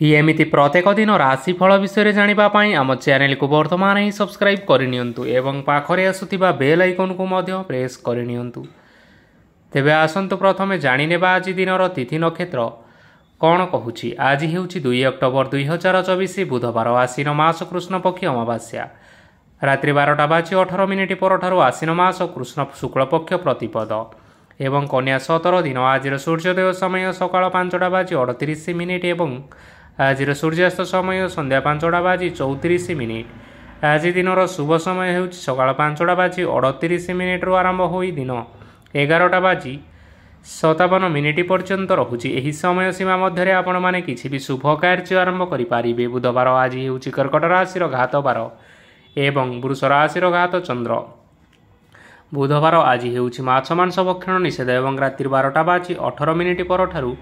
एमिति प्रत्येक दिन राशिफल विषय जानिबा पाई आम चैनल को वर्तमान ही सब्सक्राइब करनियंतु एवं पाखरे आसुथिबा बेल आइकन को मध्य प्रेस करनियंतु। तेबे आसंतु प्रथमे जानिनेबा आज दिनर तिथि नक्षत्र कौन कहूछि। आज हेउछि 2 अक्टोबर 2024 बुधवार आश्विन मास कृष्ण पक्ष अमावास्या रात्रि 12:18 परठारु आश्विन मास कृष्ण शुक्ल पक्ष प्रतिपद एवं कन्या 17 दिन। आज सूर्योदय समय सकाळ 5:38 एवं आज सूर्यास्त समय संध्या 5:34। आज दिनर शुभ समय हेउछि सकाळ 5:38 आरंभ होई दिन 11:57 पर्यंत रहुछि। एही समय सीमा मध्य आपण माने किछि भी शुभ कार्य आरंभ करि पारिबे। बुधवार आज हेउछि कर्कट राशि घात बार एवं वृष राशि घात चंद्र। बुधवार आज हेउछि माछ मांस भक्षण निषेध एवं रात्रि 12:18 परठारु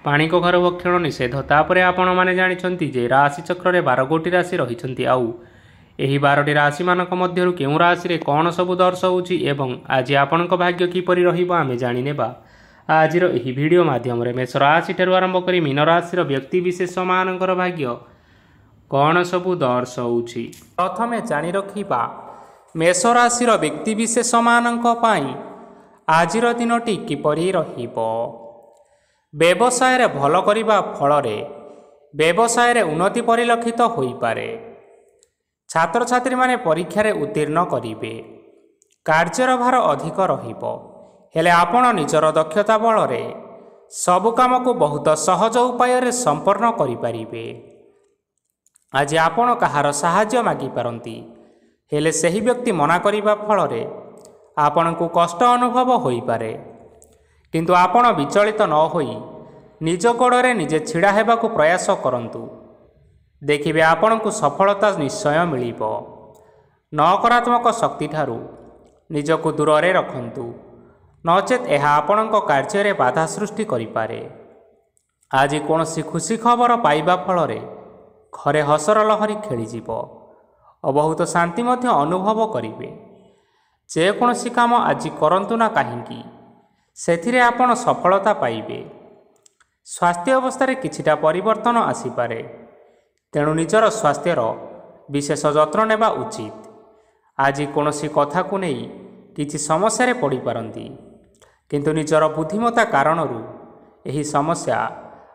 पानी कखार भक्षण निषेध। तापरे आपण माने जानिछंती जे राशि चक्र रे 12 गोटी राशि रहिछंती। आउ एही 12टी राशि मानक मध्यरु केउ राशि रे कोन सब दर्शाउछि एवं आज आपणक भाग्य किपरि रहिबो आमे जानि नेबा आजिर एही वीडियो माध्यम रे। मेष राशि ठेरु आरंभ करी मीन राशि रो व्यक्ति विशेष मानकर भाग्य कोन सब दर्शाउछि। प्रथमे जानि रखिबा मेष राशि रो व्यक्ति विशेष मानक पई आजिर दिनटी किपरि रहिबो। व्यवसाय रे भल करिबा फल रे व्यवसाय रे उन्नति परिलक्षित होई पारे। छात्र छात्री माने परीक्षा रे उत्तीर्ण करिवे। कार्यर भार अधिक रहिबो हेले आपण निजर दक्षता बल रे सब काम को बहुत सहज उपाय रे संपूर्ण करि पारिबे। आज आपण कहार सहाय्य मागी पारंती हेले सही व्यक्ति मना करिबा फल रे आपण को कष्ट अनुभव होई पारे। किंतु आपण विचलित न होई निज गोड़े निजे छिड़ा हेबाकु प्रयास करंतु। देखिबे आपण को सफलता निश्चय मिलिबो। नकारात्मक शक्ति ठारू निजको दूर रे रखंतु नचेत एहा आपणक कार्य रे बाधा सृष्टि करि पारे। आज कोनोसी खुशी खबर पाइबा फल रे घरे हसर लहरी खेली जीवो और बहुत शांति मध्य अनुभव करिवे। जे कोनोसी काम आज करंतु ना काहेकि सेथिरे आपण सफलता पाइबे। स्वास्थ्य अवस्था रे किछिटा परिवर्तन आसीपारे तेणु निजर स्वास्थ्यर विशेष जत्न नेबा उचित। आज कोनोसी कथा को नहीं किछि समस्या रे पड़ी पारंती किंतु निजर बुद्धिमत्ता कारणरू एही समस्या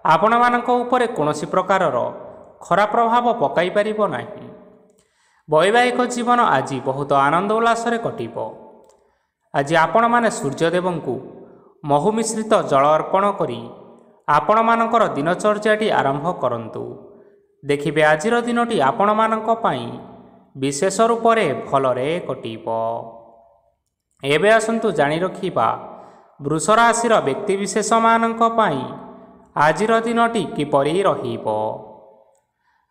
आपण मानक उपरे कोनोसी प्रकारर खराब प्रभाव पकाई पारिबो नाही। वैवाहिक जीवन आज बहुत आनंद उल्लास रे कटिबो। आज आपण माने सूर्यदेवंकु महु मिश्रित जल अर्पण करी आपण मानकर दिनचर्याटी आरंभ करंतु। देखिबे आजिर दिनटी आपण मानक पई विशेष रूप रे भल रे कटिबो। एबे आसंतु जानि रखिबा वृष राशि रो व्यक्ति विशेष मानक पई आजिर दिनटी किपरि रहिबो।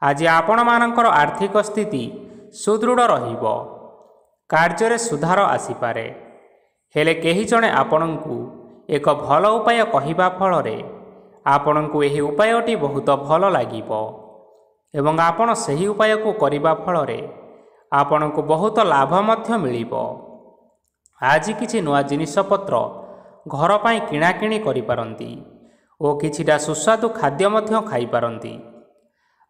आज आपण मानकर आर्थिक स्थिति सुदृढ़ रहिबो। कार्य रे सुधार आसी पारे हेले केही जणे आपणंकु एक भल उपाय कहिबा फल रे आपणंकु एही उपायटी बहुत भल लागिबो एवं आपण सही उपाय को करिबा फल रे आपणंकु बहुत लाभ मध्य मिलिबो। आज किछि नुआ जिनिस पत्र घर पई किणा किणी करि पारंती ओ किछिटा सुस्वादु खाद्य मध्य खाई पारंती।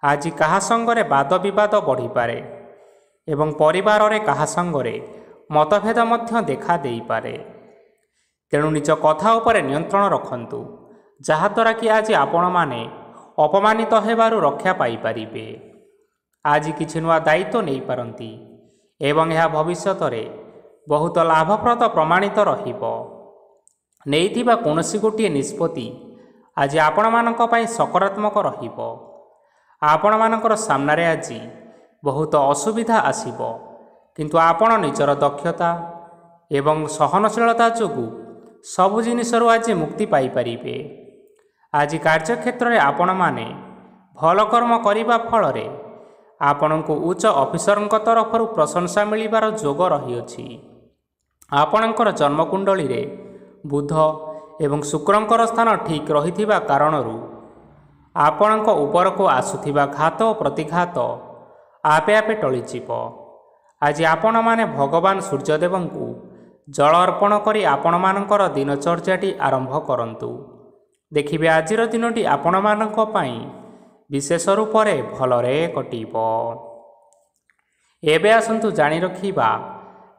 आज कहा संगरे वाद विवाद बढ़ी पारे एवं परिवार रे कहा संगरे मतभेद मध्य देखा देई पारे। तेणु निज कथा उपरे नियंत्रण रखंतु जहाद्वारा कि आज आपण माने अपमानित हेबारु रक्षा पाई पारिबे। आज किछि नुआ दायित्व नहीं पारंती एवं यह भविष्यत रे बहुत लाभप्रद प्रमाणित रहिबो। नेइथिबा कोनोसी गोटिए निष्पत्ति आज आपण मानक पई सकारात्मक रहिबो। आपण मानकर सामना रे आज बहुत असुविधा आसीबो किंतु आपण निजर दक्षता एवं सहनशीलता जोगु सबु जिनिसरु आज मुक्ति पाई पारिबे। आज कार्यक्षेत्र रे आपण माने भल कर्म करिबा फल रे आपणको उच्च ऑफिसरଙ୍କ तरफरु प्रशंसा मिलिबार जोग रहिअछि। आपणकर जन्मकुंडली रे बुध एवं शुक्रंकर स्थान ठीक रहिथिबा कारणरू आपणक उपरको आसुथिबा घात और प्रतिघात आपे आपे टळिजिब। आज आपण माने भगवान सूर्यदेवंकु जल अर्पण करी आपण मानकर दिनचर्याटी आरंभ करंतु। देखिबे आजिर दिनटी आपण मानक पई ବିଶେଷ ରୂପରେ ଭଲରେ କଟିବ। ଏବେ ଆସନ୍ତୁ ଜାଣି ରଖିବା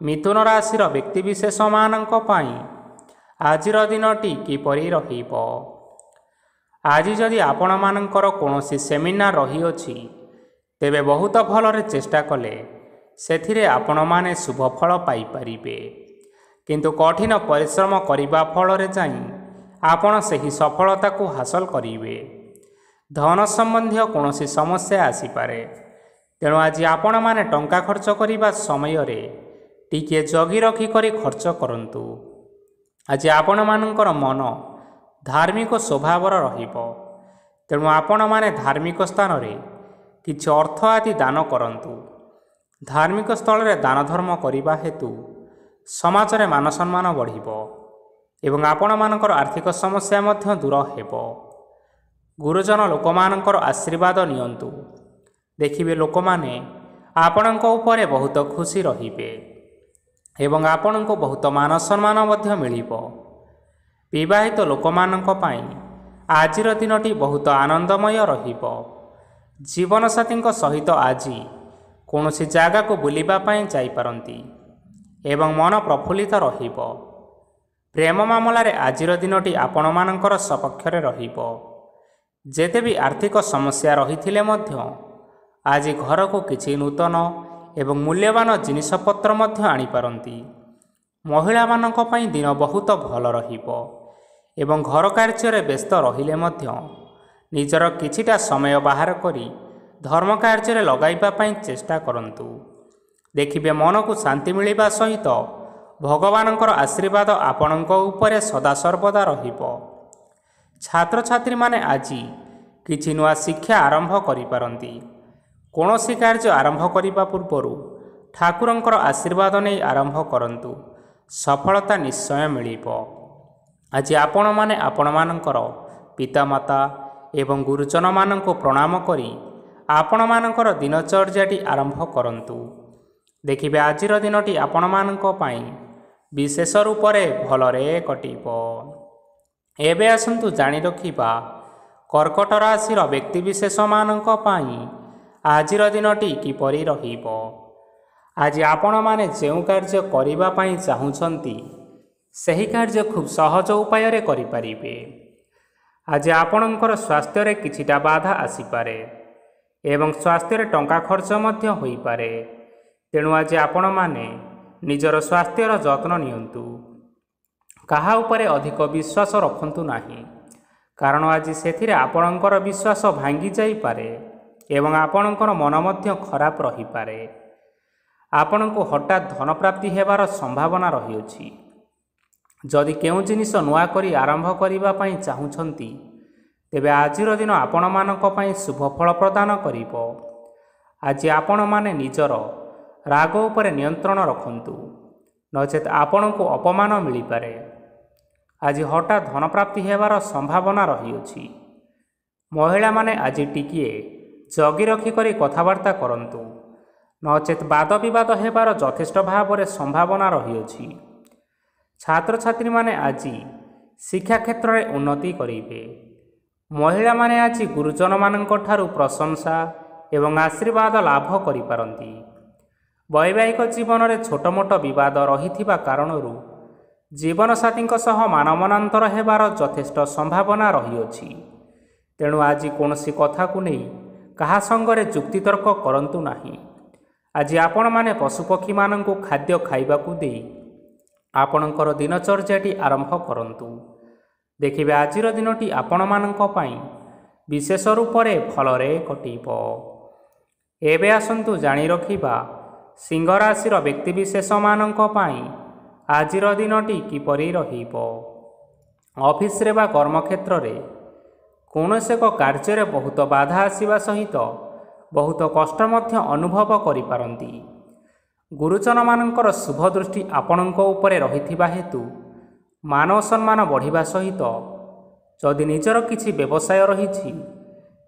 ମିଥୁନ ରାଶିର ବ୍ୟକ୍ତିବିଶେଷମାନଙ୍କ ପାଇଁ ଆଜିର ଦିନଟି କିପରି ରହିବ। ଆଜି ଯଦି ଆପଣମାନଙ୍କର କୌଣସି ସେମିନାର ରହିଅଛି, ତେବେ ବହୁତ ଭଲରେ ଚେଷ୍ଟା କଲେ ସେଥିରେ ଆପଣମାନେ ଶୁଭଫଳ ପାଇପାରିବେ। କିନ୍ତୁ କଠିନ ପରିଶ୍ରମ କରିବା ଫଳରେ ଯାଇ ଆପଣ ସେହି ସଫଳତାକୁ ହାସଲ କରିବେ। ଧନ ସମ୍ବନ୍ଧୀୟ କୌଣସି ସମସ୍ୟା ଆସିପାରେ, ତେଣୁ ଆଜି ଆପଣମାନେ ଟଙ୍କା ଖର୍ଚ୍ଚ କରିବା ସମୟରେ ଟିକିଏ ଜଗି ରଖି କରି ଖର୍ଚ୍ଚ କରନ୍ତୁ। ଆଜି ଆପଣମାନଙ୍କର ମନ ଧାର୍ମିକ ସ୍ୱଭାବର ରହିବ, ତେଣୁ ଆପଣମାନେ ଧାର୍ମିକ ସ୍ଥାନରେ କିଛି ଅର୍ଥ ଆଦି ଦାନ କରନ୍ତୁ। ଧାର୍ମିକ ସ୍ଥଳରେ ଦାନ ଧର୍ମ କରିବା ହେତୁ ସମାଜରେ ମାନ ସମ୍ମାନ ବଢ଼ିବ ଏବଂ ଆପଣମାନଙ୍କର ଆର୍ଥିକ ସମସ୍ୟା ମଧ୍ୟ ଦୂର ହେବ। ଗୁରୁଜନ ଲୋକମାନଙ୍କର ଆଶୀର୍ବାଦ ନିଅନ୍ତୁ। ଦେଖିବେ ଲୋକମାନେ ଆପଣଙ୍କ ଉପରେ ବହୁତ ଖୁସି ରହିବେ ଏବଂ ଆପଣଙ୍କୁ ବହୁତ ମାନ ସମ୍ମାନ ମଧ୍ୟ ମିଳିବ। ବିବାହିତ ଲୋକମାନଙ୍କ ପାଇଁ ଆଜିର ଦିନଟି ବହୁତ ଆନନ୍ଦମୟ ରହିବ। ଜୀବନସାଥୀଙ୍କ ସହିତ ଆଜି କୌଣସି ଜାଗାକୁ ବୁଲିବା ପାଇଁ ଯାଇପାରନ୍ତି ଏବଂ ମନ ପ୍ରଫୁଲ୍ଲିତ ରହିବ। ପ୍ରେମ ମାମଲାରେ ଆଜିର ଦିନଟି ଆପଣମାନଙ୍କର ସପକ୍ଷରେ ରହିବ। ଯେତେ ବି ଆର୍ଥିକ ସମସ୍ୟା ରହିଥିଲେ ମଧ୍ୟ ଆଜି ଘରକୁ କିଛି ନୂତନ ଏବଂ ମୂଲ୍ୟବାନ ଜିନିଷପତ୍ର ମଧ୍ୟ ଆଣିପାରନ୍ତି। ମହିଳାମାନଙ୍କ ପାଇଁ ଦିନ ବହୁତ ଭଲ ରହିବ ଏବଂ ଘର କାର୍ଯ୍ୟରେ ବ୍ୟସ୍ତ ରହିଲେ ମଧ୍ୟ ନିଜର କିଛିଟା ସମୟ ବାହାର କରି ଧର୍ମ କାର୍ଯ୍ୟରେ ଲଗାଇବା ପାଇଁ ଚେଷ୍ଟା କରନ୍ତୁ। ଦେଖିବେ ମନକୁ ଶାନ୍ତି ମିଳିବା ସହିତ ଭଗବାନଙ୍କର ଆଶୀର୍ବାଦ ଆପଣଙ୍କ ଉପରେ ସଦାସର୍ବଦା ରହିବ। ଛାତ୍ରଛାତ୍ରୀମାନେ ଆଜି କିଛି ନୂଆ ଶିକ୍ଷା ଆରମ୍ଭ କରିପାରନ୍ତି। କୌଣସି କାର୍ଯ୍ୟ ଆରମ୍ଭ କରିବା ପୂର୍ବରୁ ଠାକୁରଙ୍କର ଆଶୀର୍ବାଦ ନେଇ ଆରମ୍ଭ କରନ୍ତୁ, ସଫଳତା ନିଶ୍ଚୟ ମିଳିବ। ଆଜି ଆପଣମାନେ ଆପଣମାନଙ୍କର ପିତାମାତା ଏବଂ ଗୁରୁଜନମାନଙ୍କୁ ପ୍ରଣାମ କରି ଆପଣମାନଙ୍କର ଦିନଚର୍ଯ୍ୟାଟି ଆରମ୍ଭ କରନ୍ତୁ। ଦେଖିବେ ଆଜିର ଦିନଟି ଆପଣମାନଙ୍କ ପାଇଁ ବିଶେଷ ରୂପରେ ଭଲରେ କଟିବ। ଏବେ ଆସନ୍ତୁ ଜାଣି ରଖିବା କର୍କଟ ରାଶିର ବ୍ୟକ୍ତିବିଶେଷମାନଙ୍କ ପାଇଁ ଆଜିର ଦିନଟି କିପରି ରହିବ। ଆଜି ଆପଣମାନେ ଯେଉଁ କାର୍ଯ୍ୟ କରିବା ପାଇଁ ଚାହୁଁଛନ୍ତି, ସେହି କାର୍ଯ୍ୟ ଖୁବ୍ ସହଜ ଉପାୟରେ କରିପାରିବେ। ଆଜି ଆପଣଙ୍କର ସ୍ୱାସ୍ଥ୍ୟରେ କିଛିଟା ବାଧା ଆସିପାରେ ଏବଂ ସ୍ୱାସ୍ଥ୍ୟରେ ଟଙ୍କା ଖର୍ଚ୍ଚ ମଧ୍ୟ ହୋଇପାରେ। ତେଣୁ ଆଜି ଆପଣମାନେ ନିଜର ସ୍ୱାସ୍ଥ୍ୟର ଯତ୍ନ ନିଅନ୍ତୁ। କାହା ଉପରେ ଅଧିକ ବିଶ୍ୱାସ ରଖନ୍ତୁ ନାହିଁ, କାରଣ ଆଜି ସେଥିରେ ଆପଣଙ୍କର ବିଶ୍ୱାସ ଭାଙ୍ଗି ଯାଇପାରେ ଏବଂ ଆପଣଙ୍କର ମନ ମଧ୍ୟ ଖରାପ ରହିପାରେ। ଆପଣଙ୍କୁ ହଠାତ୍ ଧନପ୍ରାପ୍ତି ହେବାର ସମ୍ଭାବନା ରହିଅଛି। ଯଦି କେଉଁ ଜିନିଷ ନୂଆ କରି ଆରମ୍ଭ କରିବା ପାଇଁ ଚାହୁଁଛନ୍ତି, ତେବେ ଆଜିର ଦିନ ଆପଣମାନଙ୍କ ପାଇଁ ଶୁଭ ଫଳ ପ୍ରଦାନ କରିବ। ଆଜି ଆପଣମାନେ ନିଜର ରାଗ ଉପରେ ନିୟନ୍ତ୍ରଣ ରଖନ୍ତୁ, ନଚେତ୍ ଆପଣଙ୍କୁ ଅପମାନ ମିଳିପାରେ। ଆଜି ହଠାତ୍ ଧନପ୍ରାପ୍ତି ହେବାର ସମ୍ଭାବନା ରହିଅଛି। ମହିଳାମାନେ ଆଜି ଟିକିଏ ଜଗି ରଖି କରି କଥାବାର୍ତ୍ତା କରନ୍ତୁ, ନଚେତ୍ ବାଦ ବିବାଦ ହେବାର ଯଥେଷ୍ଟ ଭାବରେ ସମ୍ଭାବନା ରହିଅଛି। ଛାତ୍ରଛାତ୍ରୀମାନେ ଆଜି ଶିକ୍ଷା କ୍ଷେତ୍ରରେ ଉନ୍ନତି କରିବେ। ମହିଳାମାନେ ଆଜି ଗୁରୁଜନମାନଙ୍କ ଠାରୁ ପ୍ରଶଂସା ଏବଂ ଆଶୀର୍ବାଦ ଲାଭ କରିପାରନ୍ତି। ବୈବାହିକ ଜୀବନରେ ଛୋଟ ମୋଟ ବିବାଦ ରହିଥିବା କାରଣରୁ ଜୀବନସାଥୀଙ୍କ ସହ ମାନମନାନ୍ତର ହେବାର ଯଥେଷ୍ଟ ସମ୍ଭାବନା ରହିଅଛି। ତେଣୁ ଆଜି କୌଣସି କଥାକୁ ନେଇ କାହା ସଙ୍ଗରେ ଯୁକ୍ତିତର୍କ କରନ୍ତୁ ନାହିଁ। ଆଜି ଆପଣମାନେ ପଶୁପକ୍ଷୀମାନଙ୍କୁ ଖାଦ୍ୟ ଖାଇବାକୁ ଦେଇ ଆପଣଙ୍କର ଦିନଚର୍ଯ୍ୟାଟି ଆରମ୍ଭ କରନ୍ତୁ। ଦେଖିବେ ଆଜିର ଦିନଟି ଆପଣମାନଙ୍କ ପାଇଁ ବିଶେଷ ରୂପରେ ଭଲରେ କଟିବ। ଏବେ ଆସନ୍ତୁ ଜାଣି ରଖିବା ସିଂହ ରାଶିର ବ୍ୟକ୍ତିବିଶେଷମାନଙ୍କ ପାଇଁ ଆଜିର ଦିନଟି କିପରି ରହିବ। ଅଫିସରେ ବା କର୍ମକ୍ଷେତ୍ରରେ କୌଣସି ଏକ କାର୍ଯ୍ୟରେ ବହୁତ ବାଧା ଆସିବା ସହିତ ବହୁତ କଷ୍ଟ ମଧ୍ୟ ଅନୁଭବ କରିପାରନ୍ତି। ଗୁରୁଜନମାନଙ୍କର ଶୁଭ ଦୃଷ୍ଟି ଆପଣଙ୍କ ଉପରେ ରହିଥିବା ହେତୁ ମାନ ସମ୍ମାନ ବଢ଼ିବା ସହିତ ଯଦି ନିଜର କିଛି ବ୍ୟବସାୟ ରହିଛି,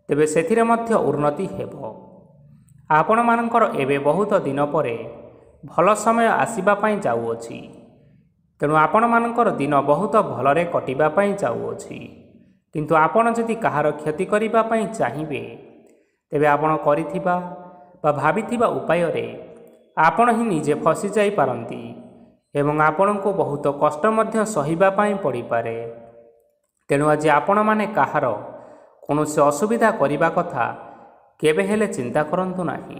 ତେବେ ସେଥିରେ ମଧ୍ୟ ଉନ୍ନତି ହେବ। ଆପଣମାନଙ୍କର ଏବେ ବହୁତ ଦିନ ପରେ ଭଲ ସମୟ ଆସିବା ପାଇଁ ଯାଉଅଛି। ତେଣୁ ଆପଣମାନଙ୍କର ଦିନ ବହୁତ ଭଲରେ କଟିବା ପାଇଁ ଯାଉଅଛି। କିନ୍ତୁ ଆପଣ ଯଦି କାହାର କ୍ଷତି କରିବା ପାଇଁ ଚାହିଁବେ, ତେବେ ଆପଣ କରିଥିବା ବା ଭାବିଥିବା ଉପାୟରେ ଆପଣ ହିଁ ନିଜେ ଫସି ଯାଇପାରନ୍ତି ଏବଂ ଆପଣଙ୍କୁ ବହୁତ କଷ୍ଟ ମଧ୍ୟ ସହିବା ପାଇଁ ପଡ଼ିପାରେ। ତେଣୁ ଆଜି ଆପଣମାନେ କାହାର କୌଣସି ଅସୁବିଧା କରିବା କଥା କେବେ ହେଲେ ଚିନ୍ତା କରନ୍ତୁ ନାହିଁ।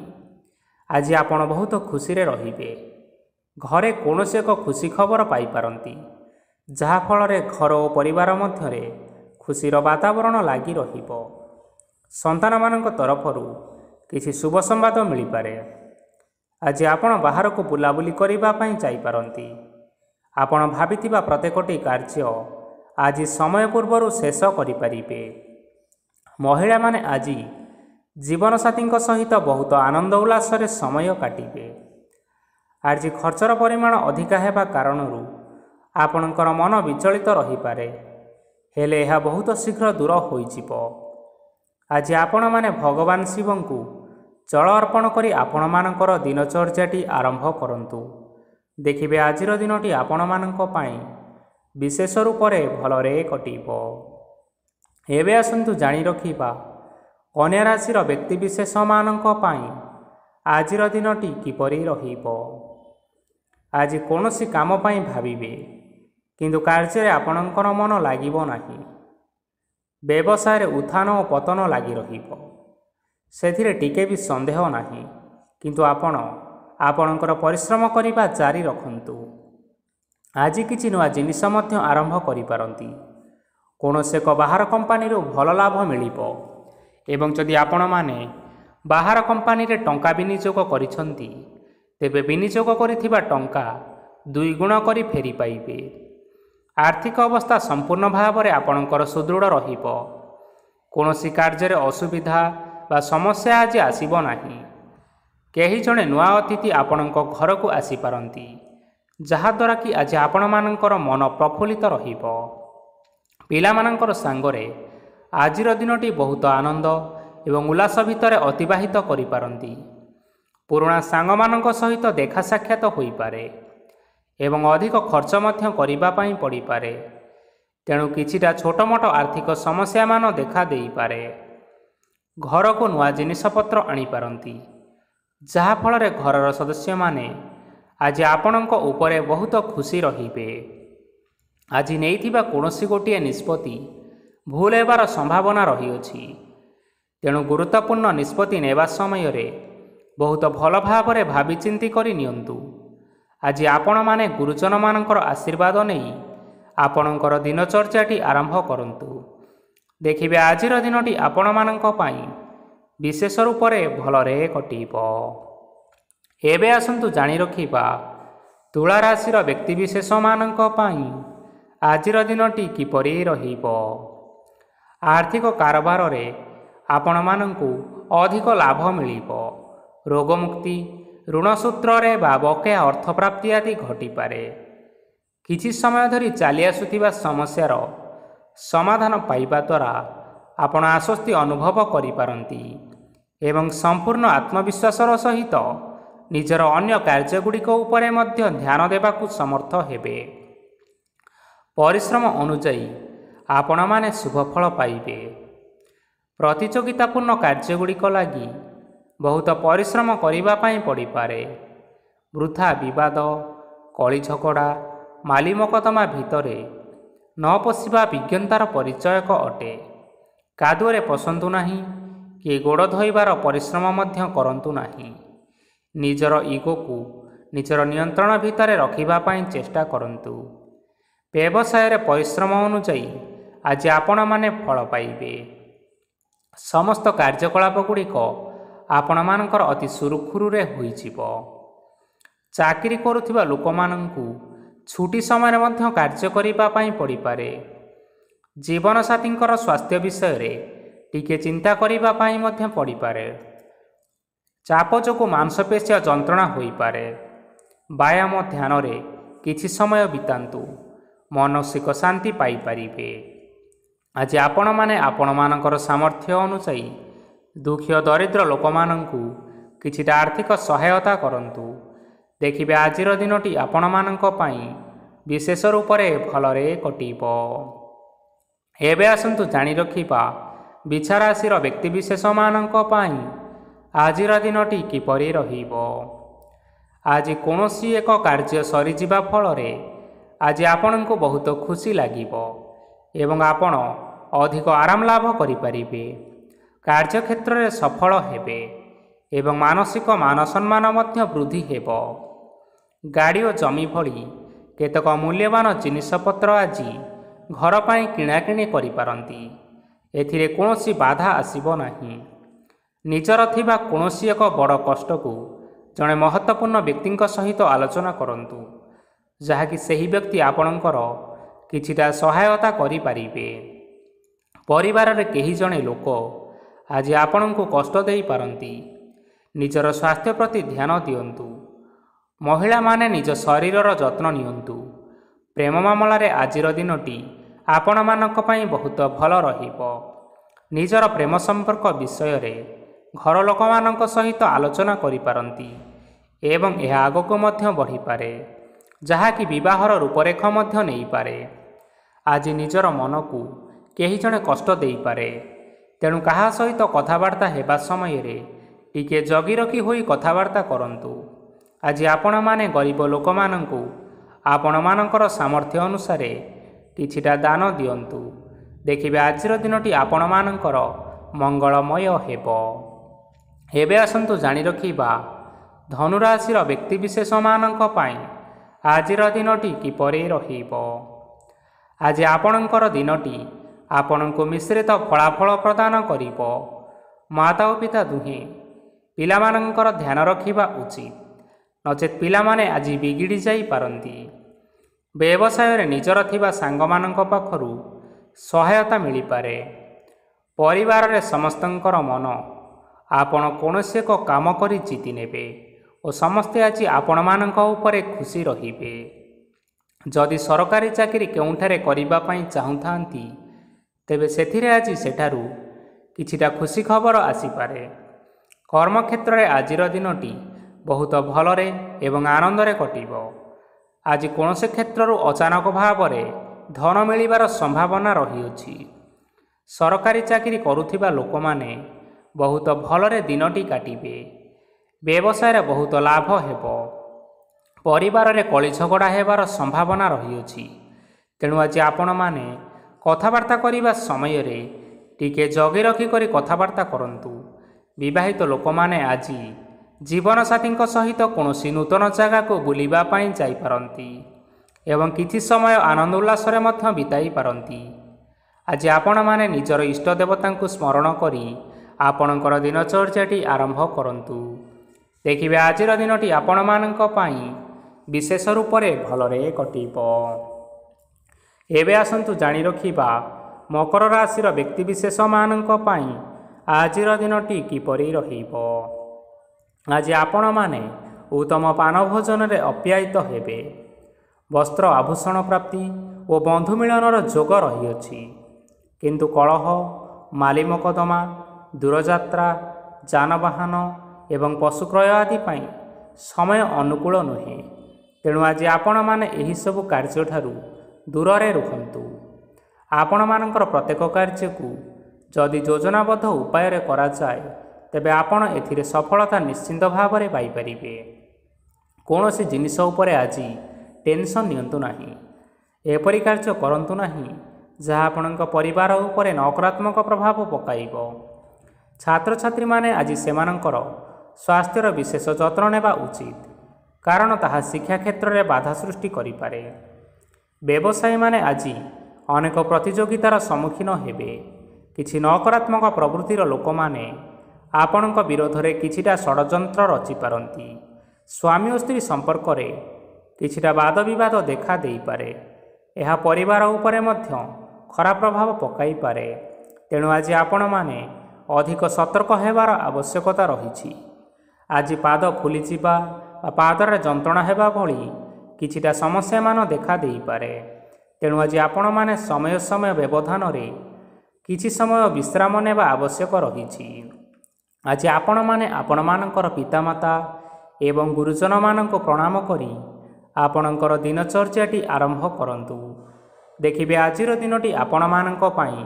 ଆଜି ଆପଣ ବହୁତ ଖୁସିରେ ରହିବେ। ଘରେ କୌଣସି ଏକ ଖୁସି ଖବର ପାଇପାରନ୍ତି, ଯାହାଫଳରେ ଘର ଓ ପରିବାର ମଧ୍ୟରେ ଖୁସିର ବାତାବରଣ ଲାଗି ରହିବ। ସନ୍ତାନମାନଙ୍କ ତରଫରୁ କିଛି ଶୁଭ ସମ୍ବାଦ ମିଳିପାରେ। ଆଜି ଆପଣ ବାହାରକୁ ବୁଲାବୁଲି କରିବା ପାଇଁ ଯାଇପାରନ୍ତି। ଆପଣ ଭାବିଥିବା ପ୍ରତ୍ୟେକଟି କାର୍ଯ୍ୟ ଆଜି ସମୟ ପୂର୍ବରୁ ଶେଷ କରିପାରିବେ। ମହିଳାମାନେ ଆଜି ଜୀବନସାଥୀଙ୍କ ସହିତ ବହୁତ ଆନନ୍ଦ ଉଲ୍ଲାସରେ ସମୟ କାଟିବେ। ଆଜି ଖର୍ଚ୍ଚର ପରିମାଣ ଅଧିକା ହେବା କାରଣରୁ ଆପଣଙ୍କର ମନ ବିଚଳିତ ରହିପାରେ, ହେଲେ ଏହା ବହୁତ ଶୀଘ୍ର ଦୂର ହୋଇଯିବ। ଆଜି ଆପଣମାନେ ଭଗବାନ ଶିବଙ୍କୁ ଜଳ ଅର୍ପଣ କରି ଆପଣମାନଙ୍କର ଦିନଚର୍ଯ୍ୟାଟି ଆରମ୍ଭ କରନ୍ତୁ। ଦେଖିବେ ଆଜିର ଦିନଟି ଆପଣମାନଙ୍କ ପାଇଁ ବିଶେଷ ରୂପରେ ଭଲରେ କଟିବ। ଏବେ ଆସନ୍ତୁ ଜାଣି ରଖିବା କନ୍ୟା ରାଶିର ବ୍ୟକ୍ତିବିଶେଷମାନଙ୍କ ପାଇଁ ଆଜିର ଦିନଟି କିପରି ରହିବ। ଆଜି କୌଣସି କାମ ପାଇଁ ଭାବିବେ, କିନ୍ତୁ କାର୍ଯ୍ୟରେ ଆପଣଙ୍କର ମନ ଲାଗିବ ନାହିଁ। ବ୍ୟବସାୟରେ ଉତ୍ଥାନ ଓ ପତନ ଲାଗି ରହିବ, ସେଥିରେ ଟିକେ ବି ସନ୍ଦେହ ନାହିଁ, କିନ୍ତୁ ଆପଣ ଆପଣଙ୍କର ପରିଶ୍ରମ କରିବା ଜାରି ରଖନ୍ତୁ। ଆଜି କିଛି ନୂଆ ଜିନିଷ ମଧ୍ୟ ଆରମ୍ଭ କରିପାରନ୍ତି। କୌଣସି ଏକ ବାହାର କମ୍ପାନୀରୁ ଭଲ ଲାଭ ମିଳିବ ଏବଂ ଯଦି ଆପଣମାନେ ବାହାର କମ୍ପାନୀରେ ଟଙ୍କା ବିନିଯୋଗ କରିଛନ୍ତି, ତେବେ ବିନିଯୋଗ କରିଥିବା ଟଙ୍କା 2 ଗୁଣ କରି ଫେରି ପାଇବେ। ଆର୍ଥିକ ଅବସ୍ଥା ସମ୍ପୂର୍ଣ୍ଣ ଭାବରେ ଆପଣଙ୍କର ସୁଦୃଢ଼ ରହିବ। କୌଣସି କାର୍ଯ୍ୟରେ ଅସୁବିଧା ବା ସମସ୍ୟା ଆଜି ଆସିବ ନାହିଁ। କେହି ଜଣେ ନୂଆ ଅତିଥି ଆପଣଙ୍କ ଘରକୁ ଆସିପାରନ୍ତି, ଯାହାଦ୍ୱାରା କି ଆଜି ଆପଣମାନଙ୍କର ମନ ପ୍ରଫୁଲ୍ଲିତ ରହିବ। ପିଲାମାନଙ୍କର ସାଙ୍ଗରେ ଆଜିର ଦିନଟି ବହୁତ ଆନନ୍ଦ ଏବଂ ଉଲ୍ଲାସ ଭିତରେ ଅତିବାହିତ କରିପାରନ୍ତି। ପୁରୁଣା ସାଙ୍ଗମାନଙ୍କ ସହିତ ଦେଖା ସାକ୍ଷାତ ହୋଇପାରେ ଏବଂ ଅଧିକ ଖର୍ଚ୍ଚ ମଧ୍ୟ କରିବା ପାଇଁ ପଡ଼ିପାରେ। ତେଣୁ କିଛିଟା ଛୋଟମୋଟ ଆର୍ଥିକ ସମସ୍ୟାମାନ ଦେଖା ଦେଇପାରେ। ଘରକୁ ନୂଆ ଜିନିଷପତ୍ର ଆଣିପାରନ୍ତି, ଯାହାଫଳରେ ଘରର ସଦସ୍ୟମାନେ ଆଜି ଆପଣଙ୍କ ଉପରେ ବହୁତ ଖୁସି ରହିବେ। ଆଜି ନେଇଥିବା କୌଣସି ଗୋଟିଏ ନିଷ୍ପତ୍ତି ଭୁଲ ହେବାର ସମ୍ଭାବନା ରହିଅଛି। ତେଣୁ ଗୁରୁତ୍ୱପୂର୍ଣ୍ଣ ନିଷ୍ପତ୍ତି ନେବା ସମୟରେ ବହୁତ ଭଲ ଭାବରେ ଭାବିଚିନ୍ତି କରି ନିଅନ୍ତୁ। ଆଜି ଆପଣମାନେ ଗୁରୁଜନମାନଙ୍କର ଆଶୀର୍ବାଦ ନେଇ ଆପଣଙ୍କର ଦିନଚର୍ଯ୍ୟାଟି ଆରମ୍ଭ କରନ୍ତୁ। ଦେଖିବେ ଆଜିର ଦିନଟି ଆପଣମାନଙ୍କ ପାଇଁ ବିଶେଷ ରୂପରେ ଭଲରେ କଟିବ। ଏବେ ଆସନ୍ତୁ ଜାଣି ରଖିବା ତୁଳା ରାଶିର ବ୍ୟକ୍ତିବିଶେଷମାନଙ୍କ ପାଇଁ ଆଜିର ଦିନଟି କିପରି ରହିବ। ଆର୍ଥିକ କାରବାରରେ ଆପଣମାନଙ୍କୁ ଅଧିକ ଲାଭ ମିଳିବ। ରୋଗମୁକ୍ତି, ଋଣ ସୂତ୍ରରେ ବା ବକେୟା ଅର୍ଥପ୍ରାପ୍ତି ଆଦି ଘଟିପାରେ। କିଛି ସମୟ ଧରି ଚାଲି ଆସୁଥିବା ସମସ୍ୟାର ସମାଧାନ ପାଇବା ଦ୍ୱାରା ଆପଣ ଆଶ୍ୱସ୍ତି ଅନୁଭବ କରିପାରନ୍ତି ଏବଂ ସମ୍ପୂର୍ଣ୍ଣ ଆତ୍ମବିଶ୍ୱାସର ସହିତ ନିଜର ଅନ୍ୟ କାର୍ଯ୍ୟଗୁଡ଼ିକ ଉପରେ ମଧ୍ୟ ଧ୍ୟାନ ଦେବାକୁ ସମର୍ଥ ହେବେ। ପରିଶ୍ରମ ଅନୁଯାୟୀ ଆପଣମାନେ ଶୁଭଫଳ ପାଇବେ। ପ୍ରତିଯୋଗିତାପୂର୍ଣ୍ଣ କାର୍ଯ୍ୟଗୁଡ଼ିକ ଲାଗି ବହୁତ ପରିଶ୍ରମ କରିବା ପାଇଁ ପଡ଼ିପାରେ। ବୃଥା ବିବାଦ, କଳି ଝଗଡ଼ା, ମାଲି ମକଦ୍ଦମା ଭିତରେ ନ ପଶିବା ବିଜ୍ଞତାର ପରିଚୟକ ଅଟେ। କାଦୁଅରେ ପଶନ୍ତୁ ନାହିଁ କି ଗୋଡ଼ ଧୋଇବାର ପରିଶ୍ରମ ମଧ୍ୟ କରନ୍ତୁ ନାହିଁ। ନିଜର ଇଗୋକୁ ନିଜର ନିୟନ୍ତ୍ରଣ ଭିତରେ ରଖିବା ପାଇଁ ଚେଷ୍ଟା କରନ୍ତୁ। ବ୍ୟବସାୟରେ ପରିଶ୍ରମ ଅନୁଯାୟୀ ଆଜି ଆପଣମାନେ ଫଳ ପାଇବେ। ସମସ୍ତ କାର୍ଯ୍ୟକଳାପ ଗୁଡ଼ିକ ଆପଣମାନଙ୍କର ଅତି ସୁରୁଖୁରୁରେ ହୋଇଯିବ। ଚାକିରି କରୁଥିବା ଲୋକମାନଙ୍କୁ ଛୁଟି ସମୟରେ ମଧ୍ୟ କାର୍ଯ୍ୟ କରିବା ପାଇଁ ପଡ଼ିପାରେ। ଜୀବନସାଥୀଙ୍କର ସ୍ୱାସ୍ଥ୍ୟ ବିଷୟରେ ଟିକେ ଚିନ୍ତା କରିବା ପାଇଁ ମଧ୍ୟ ପଡ଼ିପାରେ। ଚାପ ଯୋଗୁଁ ମାଂସପେଶୀୟ ଯନ୍ତ୍ରଣା ହୋଇପାରେ। ବ୍ୟାୟାମ ଧ୍ୟାନରେ କିଛି ସମୟ ବିତାନ୍ତୁ, ମାନସିକ ଶାନ୍ତି ପାଇପାରିବେ। ଆଜି ଆପଣମାନେ ଆପଣମାନଙ୍କର ସାମର୍ଥ୍ୟ ଅନୁଯାୟୀ ଦୁଃଖୀ ଓ ଦରିଦ୍ର ଲୋକମାନଙ୍କୁ କିଛିଟା ଆର୍ଥିକ ସହାୟତା କରନ୍ତୁ। ଦେଖିବେ ଆଜିର ଦିନଟି ଆପଣମାନଙ୍କ ପାଇଁ ବିଶେଷ ରୂପରେ ଭଲରେ କଟିବ। ଏବେ ଆସନ୍ତୁ ଜାଣି ରଖିବା ବିଛା ରାଶିର ବ୍ୟକ୍ତିବିଶେଷମାନଙ୍କ ପାଇଁ ଆଜିର ଦିନଟି କିପରି ରହିବ। ଆଜି କୌଣସି ଏକ କାର୍ଯ୍ୟ ସରିଯିବା ଫଳରେ ଆଜି ଆପଣଙ୍କୁ ବହୁତ ଖୁସି ଲାଗିବ ଏବଂ ଆପଣ ଅଧିକ ଆରାମ ଲାଭ କରିପାରିବେ। କାର୍ଯ୍ୟକ୍ଷେତ୍ରରେ ସଫଳ ହେବେ ଏବଂ ମାନସିକ ମାନସମ୍ମାନ ମଧ୍ୟ ବୃଦ୍ଧି ହେବ। ଗାଡ଼ି ଓ ଜମି ଭଳି କେତେକ ମୂଲ୍ୟବାନ ଜିନିଷପତ୍ର ଆଜି ଘର ପାଇଁ କିଣାକିଣି କରିପାରନ୍ତି। ଏଥିରେ କୌଣସି ବାଧା ଆସିବ ନାହିଁ। ନିଜର ଥିବା କୌଣସି ଏକ ବଡ଼ କଷ୍ଟକୁ ଜଣେ ମହତ୍ତ୍ୱପୂର୍ଣ୍ଣ ବ୍ୟକ୍ତିଙ୍କ ସହିତ ଆଲୋଚନା କରନ୍ତୁ, ଯାହାକି ସେହି ବ୍ୟକ୍ତି ଆପଣଙ୍କର କିଛିଟା ସହାୟତା କରିପାରିବେ। ପରିବାରରେ କେହି ଜଣେ ଲୋକ ଆଜି ଆପଣଙ୍କୁ କଷ୍ଟ ଦେଇପାରନ୍ତି। ନିଜର ସ୍ୱାସ୍ଥ୍ୟ ପ୍ରତି ଧ୍ୟାନ ଦିଅନ୍ତୁ। ମହିଳାମାନେ ନିଜ ଶରୀରର ଯତ୍ନ ନିଅନ୍ତୁ। ପ୍ରେମ ମାମଲାରେ ଆଜିର ଦିନଟି ଆପଣମାନଙ୍କ ପାଇଁ ବହୁତ ଭଲ ରହିବ। ନିଜର ପ୍ରେମ ସମ୍ପର୍କ ବିଷୟରେ ଘର ଲୋକମାନଙ୍କ ସହିତ ଆଲୋଚନା କରିପାରନ୍ତି ଏବଂ ଏହା ଆଗକୁ ମଧ୍ୟ ବଢ଼ିପାରେ, ଯାହାକି ବିବାହର ରୂପରେଖ ମଧ୍ୟ ନେଇପାରେ। ଆଜି ନିଜର ମନକୁ କେହି ଜଣେ କଷ୍ଟ ଦେଇପାରେ, ତେଣୁ କାହା ସହିତ କଥାବାର୍ତ୍ତା ହେବା ସମୟରେ ଟିକିଏ ଜଗି ରଖି ହୋଇ କଥାବାର୍ତ୍ତା କରନ୍ତୁ। ଆଜି ଆପଣମାନେ ଗରିବ ଲୋକମାନଙ୍କୁ ଆପଣମାନଙ୍କର ସାମର୍ଥ୍ୟ ଅନୁସାରେ କିଛିଟା ଦାନ ଦିଅନ୍ତୁ। ଦେଖିବେ ଆଜିର ଦିନଟି ଆପଣମାନଙ୍କର ମଙ୍ଗଳମୟ ହେବ। ଏବେ ଆସନ୍ତୁ ଜାଣି ରଖିବା ଧନୁରାଶିର ବ୍ୟକ୍ତିବିଶେଷମାନଙ୍କ ପାଇଁ ଆଜିର ଦିନଟି କିପରି ରହିବ। ଆଜି ଆପଣଙ୍କର ଦିନଟି ଆପଣଙ୍କୁ ମିଶ୍ରିତ ଫଳାଫଳ ପ୍ରଦାନ କରିବ। ମାତା ଓ ପିତା ଦୁହେଁ ପିଲାମାନଙ୍କର ଧ୍ୟାନ ରଖିବା ଉଚିତ, ନଚେତ୍ ପିଲାମାନେ ଆଜି ବିଗିଡ଼ି ଯାଇପାରନ୍ତି। ବ୍ୟବସାୟରେ ନିଜର ଥିବା ସାଙ୍ଗମାନଙ୍କ ପାଖରୁ ସହାୟତା ମିଳିପାରେ। ପରିବାରରେ ସମସ୍ତଙ୍କର ମନ ଆପଣ କୌଣସି ଏକ କାମ କରି ଜିତି ନେବେ ଓ ସମସ୍ତେ ଆଜି ଆପଣମାନଙ୍କ ଉପରେ ଖୁସି ରହିବେ। ଯଦି ସରକାରୀ ଚାକିରି କେଉଁଠାରେ କରିବା ପାଇଁ ଚାହୁଁଥାନ୍ତି, ତେବେ ସେଥିରେ ଆଜି ସେଠାରୁ କିଛିଟା ଖୁସି ଖବର ଆସିପାରେ। କର୍ମକ୍ଷେତ୍ରରେ ଆଜିର ଦିନଟି ବହୁତ ଭଲରେ ଏବଂ ଆନନ୍ଦରେ କଟିବ। ଆଜି କୌଣସି କ୍ଷେତ୍ରରୁ ଅଚାନକ ଭାବରେ ଧନ ମିଳିବାର ସମ୍ଭାବନା ରହିଅଛି। ସରକାରୀ ଚାକିରି କରୁଥିବା ଲୋକମାନେ ବହୁତ ଭଲରେ ଦିନଟି କାଟିବେ। ବ୍ୟବସାୟରେ ବହୁତ ଲାଭ ହେବ। ପରିବାରରେ କଳି ଝଗଡ଼ା ହେବାର ସମ୍ଭାବନା ରହିଅଛି, ତେଣୁ ଆଜି ଆପଣମାନେ କଥାବାର୍ତ୍ତା କରିବା ସମୟରେ ଟିକିଏ ଜଗି ରଖି କରି କଥାବାର୍ତ୍ତା କରନ୍ତୁ। ବିବାହିତ ଲୋକମାନେ ଆଜି ଜୀବନସାଥୀଙ୍କ ସହିତ କୌଣସି ନୂତନ ଜାଗାକୁ ବୁଲିବା ପାଇଁ ଯାଇପାରନ୍ତି ଏବଂ କିଛି ସମୟ ଆନନ୍ଦ ଉଲ୍ଲାସରେ ମଧ୍ୟ ବିତାଇ ପାରନ୍ତି। ଆଜି ଆପଣମାନେ ନିଜର ଇଷ୍ଟ ଦେବତାଙ୍କୁ ସ୍ମରଣ କରି ଆପଣଙ୍କର ଦିନଚର୍ଯ୍ୟାଟି ଆରମ୍ଭ କରନ୍ତୁ। ଦେଖିବେ ଆଜିର ଦିନଟି ଆପଣମାନଙ୍କ ପାଇଁ ବିଶେଷ ରୂପରେ ଭଲରେ କଟିବ। ଏବେ ଆସନ୍ତୁ ଜାଣି ରଖିବା ମକର ରାଶିର ବ୍ୟକ୍ତିବିଶେଷମାନଙ୍କ ପାଇଁ ଆଜିର ଦିନଟି କିପରି ରହିବ। ଆଜି ଆପଣମାନେ ଉତ୍ତମ ପାନ ଭୋଜନରେ ଅପ୍ୟାୟିତ ହେବେ। ବସ୍ତ୍ର ଆଭୂଷଣ ପ୍ରାପ୍ତି ଓ ବନ୍ଧୁ ମିଳନର ଯୋଗ ରହିଅଛି, କିନ୍ତୁ କଳହ, ମାଲି ମକଦ୍ଦମା, ଦୂରଯାତ୍ରା, ଯାନବାହନ ଏବଂ ପଶୁ କ୍ରୟ ଆଦି ପାଇଁ ସମୟ ଅନୁକୂଳ ନୁହେଁ। ତେଣୁ ଆଜି ଆପଣମାନେ ଏହିସବୁ କାର୍ଯ୍ୟଠାରୁ ଦୂରରେ ରୁହନ୍ତୁ। ଆପଣମାନଙ୍କର ପ୍ରତ୍ୟେକ କାର୍ଯ୍ୟକୁ ଯଦି ଯୋଜନାବଦ୍ଧ ଉପାୟରେ କରାଯାଏ, ତେବେ ଆପଣ ଏଥିରେ ସଫଳତା ନିଶ୍ଚିନ୍ତ ଭାବରେ ପାଇପାରିବେ। କୌଣସି ଜିନିଷ ଉପରେ ଆଜି ଟେନସନ୍ ନିଅନ୍ତୁ ନାହିଁ। ଏପରି କାର୍ଯ୍ୟ କରନ୍ତୁ ନାହିଁ ଯାହା ଆପଣଙ୍କ ପରିବାର ଉପରେ ନକାରାତ୍ମକ ପ୍ରଭାବ ପକାଇବ। ଛାତ୍ରଛାତ୍ରୀମାନେ ଆଜି ସେମାନଙ୍କର ସ୍ୱାସ୍ଥ୍ୟର ବିଶେଷ ଯତ୍ନ ନେବା ଉଚିତ, କାରଣ ତାହା ଶିକ୍ଷା କ୍ଷେତ୍ରରେ ବାଧା ସୃଷ୍ଟି କରିପାରେ। ବ୍ୟବସାୟୀମାନେ ଆଜି ଅନେକ ପ୍ରତିଯୋଗିତାର ସମ୍ମୁଖୀନ ହେବେ। କିଛି ନକାରାତ୍ମକ ପ୍ରବୃତ୍ତିର ଲୋକମାନେ ଆପଣଙ୍କ ବିରୋଧରେ କିଛିଟା ଷଡ଼ଯନ୍ତ୍ର ରଚିପାରନ୍ତି। ସ୍ୱାମୀ ଓ ସ୍ତ୍ରୀ ସମ୍ପର୍କରେ କିଛିଟା ବାଦବିବାଦ ଦେଖା ଦେଇପାରେ। ଏହା ପରିବାର ଉପରେ ମଧ୍ୟ ଖରାପ ପ୍ରଭାବ ପକାଇପାରେ। ତେଣୁ ଆଜି ଆପଣମାନେ ଅଧିକ ସତର୍କ ହେବାର ଆବଶ୍ୟକତା ରହିଛି। ଆଜି ପାଦ ଫୁଲିଯିବା ବା ପାଦରେ ଯନ୍ତ୍ରଣା ହେବା ଭଳି କିଛିଟା ସମସ୍ୟାମାନ ଦେଖା ଦେଇପାରେ। ତେଣୁ ଆଜି ଆପଣମାନେ ସମୟ ସମୟ ବ୍ୟବଧାନରେ କିଛି ସମୟ ବିଶ୍ରାମ ନେବା ଆବଶ୍ୟକ ରହିଛି। ଆଜି ଆପଣମାନେ ଆପଣମାନଙ୍କର ପିତାମାତା ଏବଂ ଗୁରୁଜନମାନଙ୍କୁ ପ୍ରଣାମ କରି ଆପଣଙ୍କର ଦିନଚର୍ଯ୍ୟାଟି ଆରମ୍ଭ କରନ୍ତୁ। ଦେଖିବେ ଆଜିର ଦିନଟି ଆପଣମାନଙ୍କ ପାଇଁ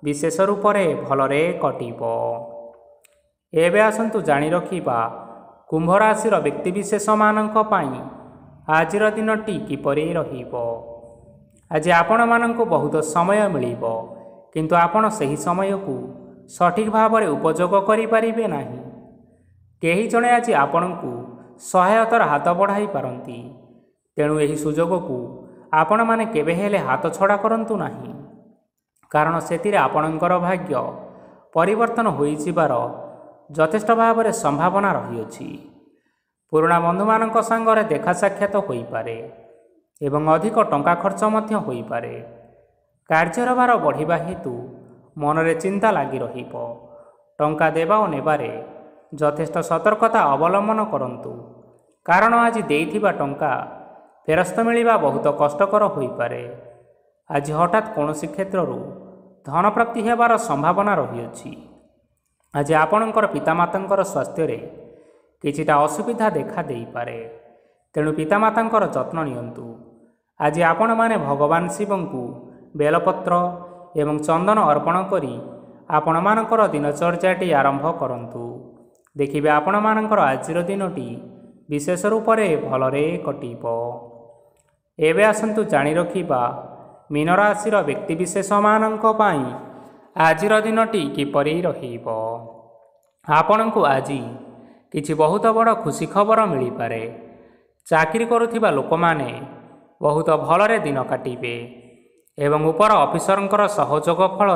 विशेष रूप से भलरे कटिब। एबे आसंतु जानि रखिबा कुंभ राशि व्यक्तिविशेष मानक पई आजिर दिनटी किपरि रहिबो। आज आपण मानंकु बहुत समय मिलिबो, किंतु आपण सही समय को सठिक भाव में उपयोग करि परिबे नाही। केही जणे आज आपणकु सहायतार हाथ बढ़ाई पारंती, तेणु एही सुजोग को आपण माने केबे हेले हाथ छड़ा करंतु नाही, कारण सेतिरे आपणकर भाग्य परिवर्तन होई जिबार यथेष्ट भाव में संभावना रही। पुराणा बंधु मानक संगरे देखा साक्षात होई पारे एवं अधिक टंका खर्च मध्य होई पारे। कार्यर भार बढ़िबा हेतु मनरे चिंता लगी रहिबो। टंका देबा और नेबारे यथेष्ट सतर्कता अवलंबन करंतु, कारण आज देइथिबा टंका फेरस्त मिलिबा बहुत कष्टकर होई पारे। आज हठात कौनसी क्षेत्ररू धन प्राप्ति हेबार संभावना रही। आज आपणकर पितामातांकर स्वास्थ्य रे किछिटा असुविधा देखा देई पारे, तेणु पितामातांकर जत्न नियंतु। आज आपण माने भगवान शिवंकु बेलपत्र एवं चंदन अर्पण करी आपण मानकर दिनचर्याटी आरंभ करंतु। देखिबे आपण मानकर आजिर दिनटी विशेष रूप से भलरे कटिब। एबे आसंतु जानि रखिबा मीन राशि व्यक्तिविशेष मानक पई आजिर दिनटी किपरि रहिब। आपणकु आजि किछि बहुत बड़ खुशी खबर मिली पारे। चाकरी करुथिबा लोक माने बहुत भलरे दिन काटिबे एवं उपर ऑफिसरंकर सहयोग फल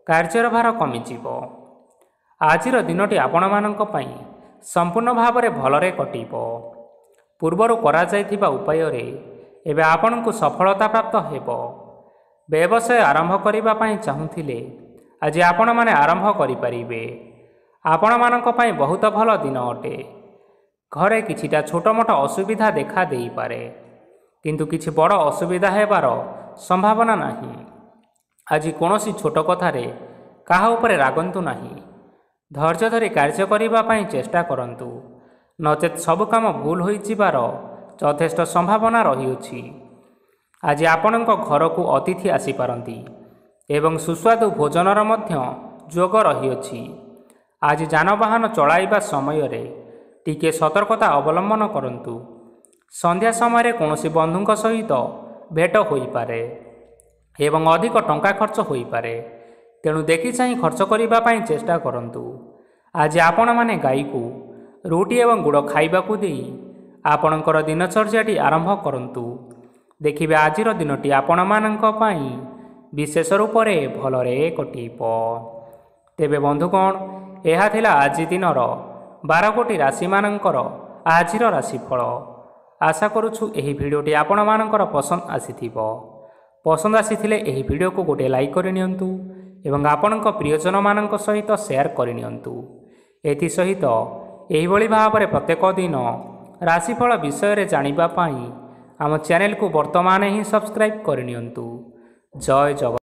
कार्यर भार कमिजिब। आजिर दिनटी आपण मानक पई संपूर्ण भाव में भलरे कटिब। पूर्वर करा जायथिबा उपाय रे एबे आपणकु सफलता प्राप्त हेबो। व्यवसाय आरंभ करिबा पई चाहुथिले आज आपण माने आरंभ करि परिबे। आपण मानक पई बहुत भल दिन अटे। घरे किछिटा छोट मोट असुविधा देखा देई पारे, किंतु किछि बड़ असुविधा हेबार संभावना नाही। आज कोनोसी छोट कथारे काहा उपरे रागंतु नाही। धैर्य धरी कार्य करिबा पई चेष्टा करंतु, नचेत सब काम भूल होई जिबार यथेष्ट संभावना रही। आज आपणक घर को अतिथि आसी पारंती एवं सुस्वादु भोजनर मध्य जोग रही। आज जानवाहन चलाइबा समय रे टिके सतर्कता अवलंबन करंतु। संध्या समय कौनसी बंधुंक सहित भेट होई पारे एवं अधिक टंका खर्च होई पारे, तेणु देखि चाहि खर्च करिबा पई चेष्टा करंतु। आज आपण माने गाई को रुटी एवं गुड़ खाइबाकू देई आपणकर दिनचर्याटी आरंभ करंतु। देखिबे आजिर दिनटी आपण मानक पई विशेष रूप से भलरे कटिब। तेबे बंधुगण, यह थिला आज दिनर 12 गोटी राशि मानकर आजिर राशिफल। आशा करुछु एही भिडियोटी आपण मानकर पसंद आसीथिबो। पसंद आसीथिले एही भिडियो को गोटे लाइक करि नियंतु एवं आपणक प्रियजन मानक सहित शेयर करि नियंतु। एथि सहित एही भली भाबरे प्रत्येक दिन राशिफल विषय रे जानिबा पई आम चैनल को वर्तमान ही सब्सक्राइब करि नियंतु। जय जगन्नाथ।